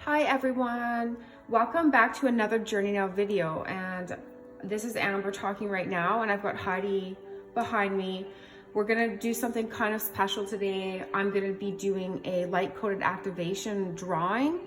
Hi everyone, welcome back to another Journey Now video, and this is Amber talking right now, and I've got Heidi behind me. We're gonna do something kind of special today. I'm gonna be doing a light-coded activation drawing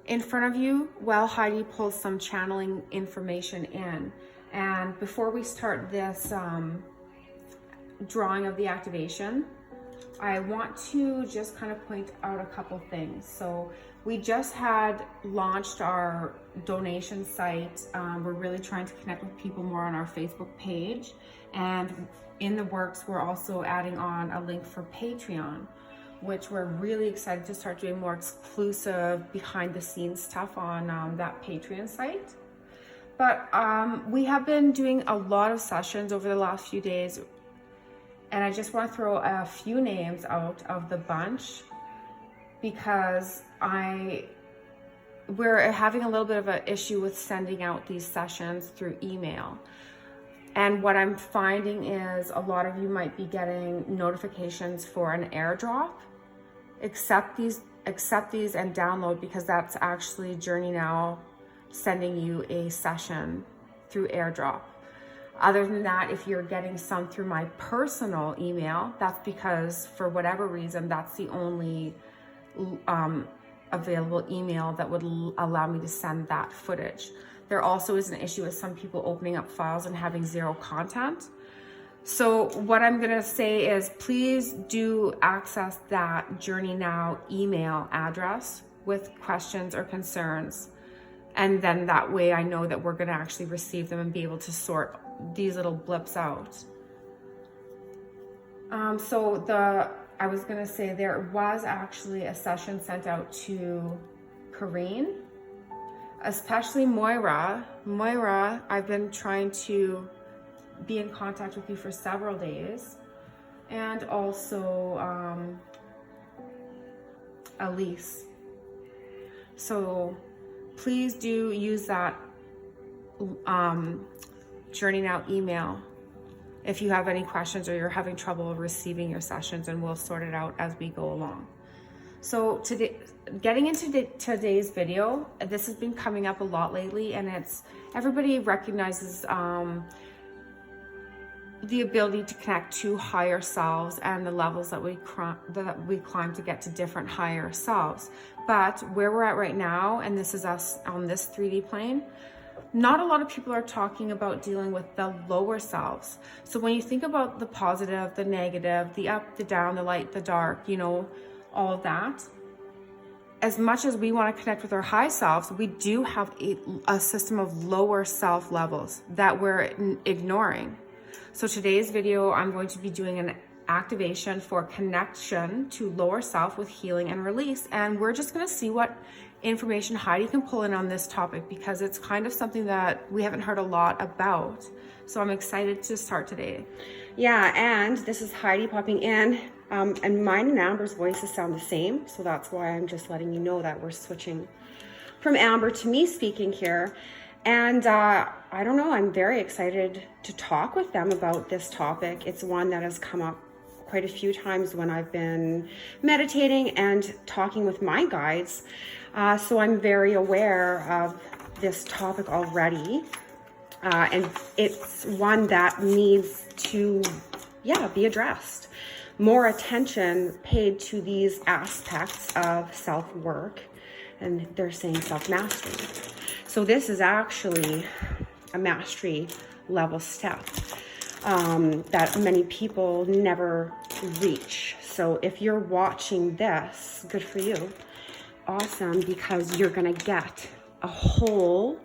in front of you while Heidi pulls some channeling information in. And before we start this drawing of the activation, I want to just kind of point out a couple things. So we just had launched our donation site. We're really trying to connect with people more on our Facebook page. And in the works, we're also adding on a link for Patreon, which we're really excited to start doing more exclusive behind the scenes stuff on that Patreon site. But we have been doing a lot of sessions over the last few days. And I just want to throw a few names out of the bunch because we're having a little bit of an issue with sending out these sessions through email. And what I'm finding is a lot of you might be getting notifications for an airdrop. Accept these and download, because that's actually Journey Now sending you a session through airdrop. Other than that, if you're getting some through my personal email, that's because for whatever reason, that's the only available email that would allow me to send that footage. There also is an issue with some people opening up files and having zero content. So what I'm gonna say is, please do access that Journey Now email address with questions or concerns. And then that way I know that we're gonna actually receive them and be able to sort these little blips out. I was gonna say there was actually a session sent out to Kareen, especially Moira. Moira, I've been trying to be in contact with you for several days. And also Elise. So please do use that Journey Now email if you have any questions or you're having trouble receiving your sessions, and we'll sort it out as we go along. So today, getting into today's video, this has been coming up a lot lately, and everybody recognizes the ability to connect to higher selves and the levels that we climb to get to different higher selves. But where we're at right now, and this is us on this 3D plane, not a lot of people are talking about dealing with the lower selves. So when you think about the positive, the negative, the up, the down, the light, the dark, all of that, as much as we want to connect with our high selves, we do have a system of lower self levels that we're ignoring. So today's video, I'm going to be doing an activation for connection to lower self with healing and release. And we're just going to see what information Heidi can pull in on this topic, because it's kind of something that we haven't heard a lot about. So I'm excited to start today. Yeah, and this is Heidi popping in. And mine and Amber's voices sound the same. So that's why I'm just letting you know that we're switching from Amber to me speaking here. And I don't know, I'm very excited to talk with them about this topic. It's one that has come up quite a few times when I've been meditating and talking with my guides. So I'm very aware of this topic already. And it's one that needs to, be addressed. More attention paid to these aspects of self-work, and they're saying self-mastery. So this is actually a mastery level step that many people never reach. So if you're watching this, good for you. Awesome, because you're gonna get a whole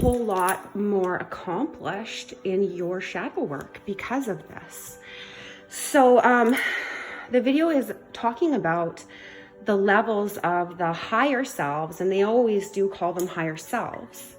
lot more accomplished in your shadow work because of this. So the video is talking about the levels of the higher selves, and they always do call them higher selves.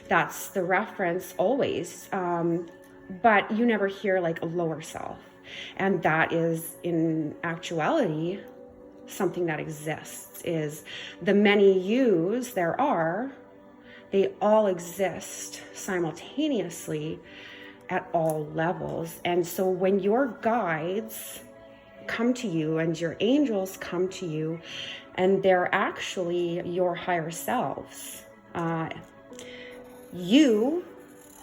That's the reference always, but you never hear like a lower self. And that is in actuality something that exists. Is the many yous there are, they all exist simultaneously at all levels. And so when your guides come to you and your angels come to you, and they're actually your higher selves. You,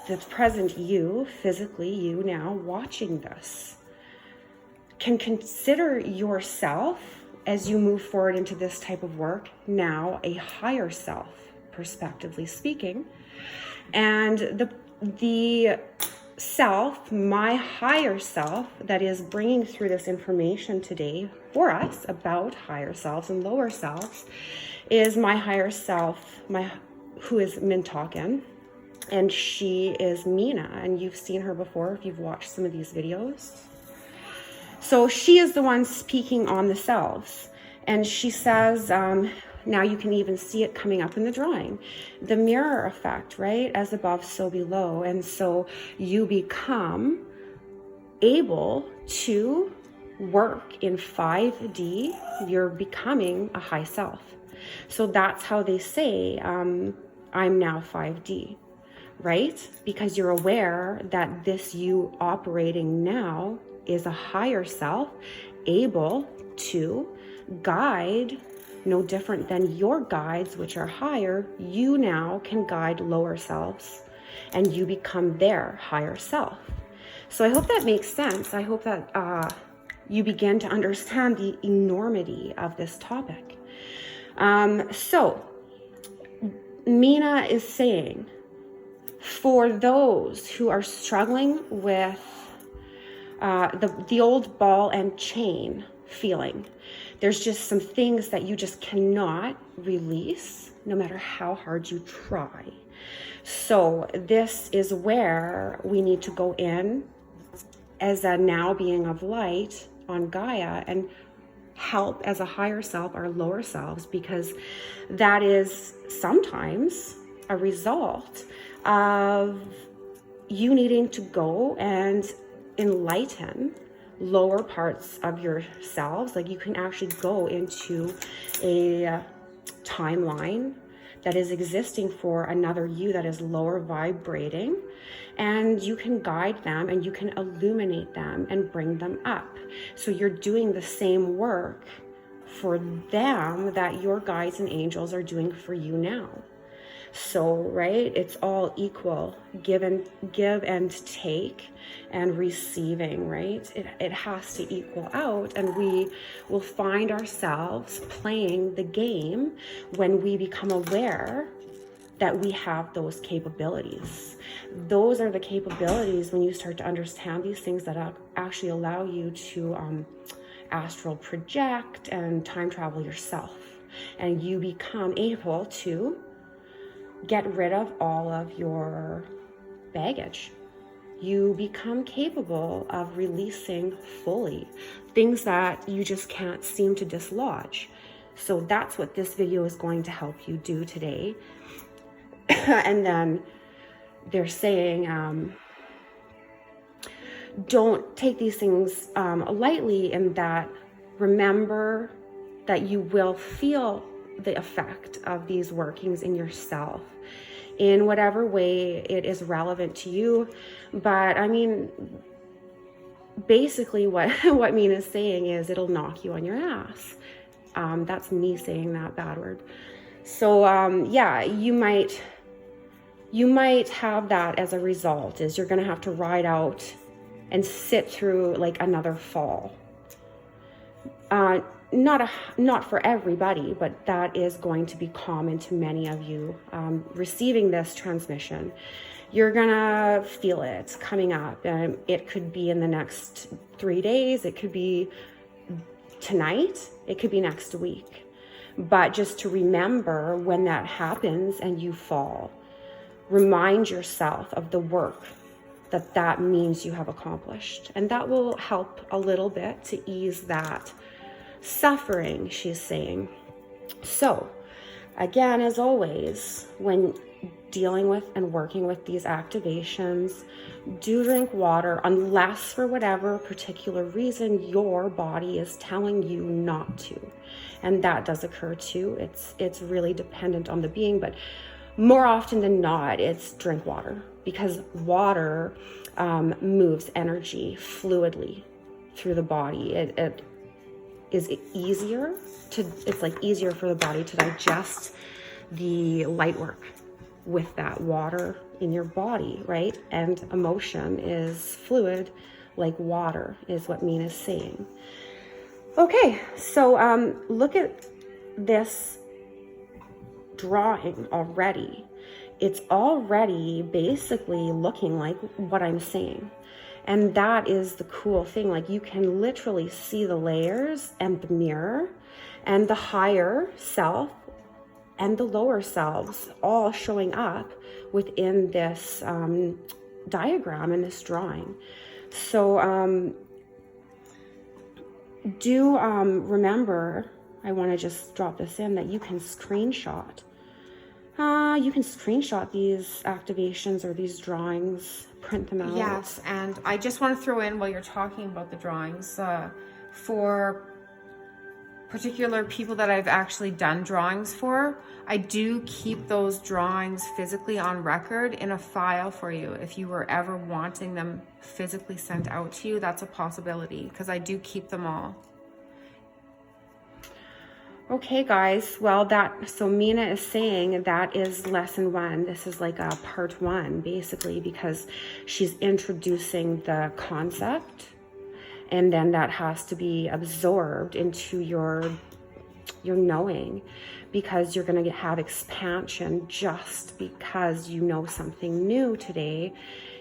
the present you, physically you now watching this, can consider yourself as you move forward into this type of work now a higher self, prospectively speaking. And the self, my higher self, that is bringing through this information today for us about higher selves and lower selves, is my higher self, who is Mintalkin, and she is Mina, and you've seen her before if you've watched some of these videos. So she is the one speaking on the selves, and she says, now you can even see it coming up in the drawing, the mirror effect, right? As above, so below. And so you become able to work in 5D, you're becoming a high self. So that's how they say, I'm now 5D, right? Because you're aware that this you operating now is a higher self, able to guide, no different than your guides, which are higher. You now can guide lower selves, and you become their higher self. So I hope that makes sense. I hope that you begin to understand the enormity of this topic. So Mina is saying, for those who are struggling with the old ball and chain feeling, there's just some things that you just cannot release no matter how hard you try. So this is where we need to go in as a now being of light on Gaia and help as a higher self our lower selves, because that is sometimes a result of you needing to go and enlighten lower parts of yourselves. Like you can actually go into a timeline that is existing for another you that is lower vibrating, and you can guide them and you can illuminate them and bring them up. So you're doing the same work for them that your guides and angels are doing for you now. So, right, it's all equal, give and take and receiving, right? It has to equal out, and we will find ourselves playing the game when we become aware that we have those capabilities. Those are the capabilities when you start to understand these things that actually allow you to astral project and time travel yourself, and you become able to get rid of all of your baggage. You become capable of releasing fully things that you just can't seem to dislodge. So that's what this video is going to help you do today. And then they're saying, don't take these things lightly, in that remember that you will feel the effect of these workings in yourself in whatever way it is relevant to you. But I mean, basically what Mina's saying is it'll knock you on your ass. That's me saying that bad word. So yeah, you might have that as a result, is you're gonna have to ride out and sit through like another fall. Not for everybody, but that is going to be common to many of you receiving this transmission. You're gonna feel it coming up, and it could be in the next 3 days, it could be tonight, it could be next week. But just to remember when that happens and you fall, remind yourself of the work that means you have accomplished, and that will help a little bit to ease that suffering, she's saying. So again, as always, when dealing with and working with these activations, do drink water, unless for whatever particular reason your body is telling you not to, and that does occur too. It's really dependent on the being, but more often than not, it's drink water, because water moves energy fluidly through the body. is easier it's like easier for the body to digest the light work with that water in your body, right? And emotion is fluid like water, is what Mina's saying. Okay, so look at this drawing already. It's already basically looking like what I'm saying. And that is the cool thing. Like, you can literally see the layers and the mirror and the higher self and the lower selves all showing up within this diagram and this drawing. So do remember, I want to just drop this in, that you can screenshot. You can screenshot these activations or these drawings, print them out. Yes, and I just want to throw in, while you're talking about the drawings, for particular people that I've actually done drawings for, I do keep those drawings physically on record in a file for you. If you were ever wanting them physically sent out to you, that's a possibility, because I do keep them all. Okay, guys, well, so Mina is saying that is lesson 1. This is like a part 1, basically, because she's introducing the concept, and then that has to be absorbed into your knowing, because you're going to have expansion just because you know something new today.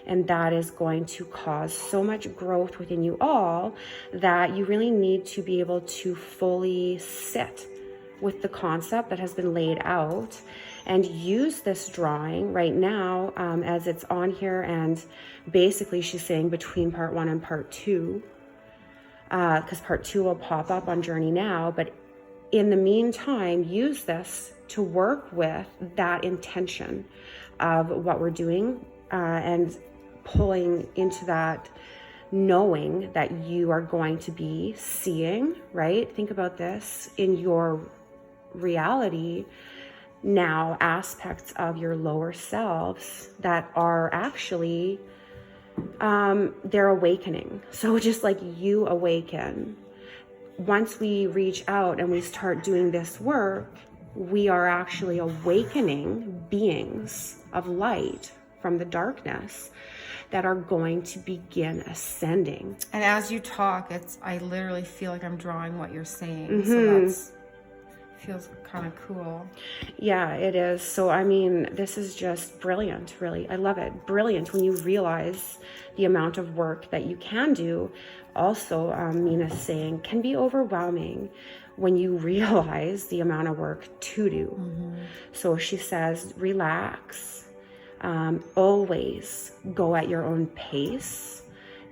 And that is going to cause so much growth within you all that you really need to be able to fully sit with the concept that has been laid out and use this drawing right now as it's on here. And basically she's saying between part 1 and part 2, because part 2 will pop up on Journey Now. But in the meantime, use this to work with that intention of what we're doing and pulling into that knowing that you are going to be seeing, right? Think about this in your reality now, aspects of your lower selves that are actually they're awakening. So just like you awaken, once we reach out and we start doing this work, we are actually awakening beings of light from the darkness that are going to begin ascending. And as you talk, I literally feel like I'm drawing what you're saying. So feels kind of cool. Yeah, it is. So I mean, this is just brilliant, really. I love it. Brilliant when you realize the amount of work that you can do. Also, Mina's saying, can be overwhelming when you realize the amount of work to do. So she says, relax, always go at your own pace.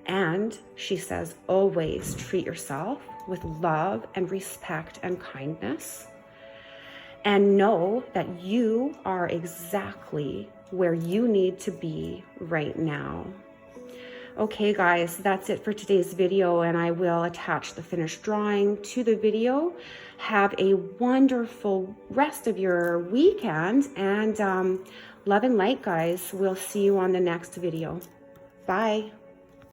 And she says, always treat yourself with love and respect and kindness. And know that you are exactly where you need to be right now. Okay, guys, that's it for today's video, and I will attach the finished drawing to the video. Have a wonderful rest of your weekend, and love and light, guys. We'll see you on the next video. Bye.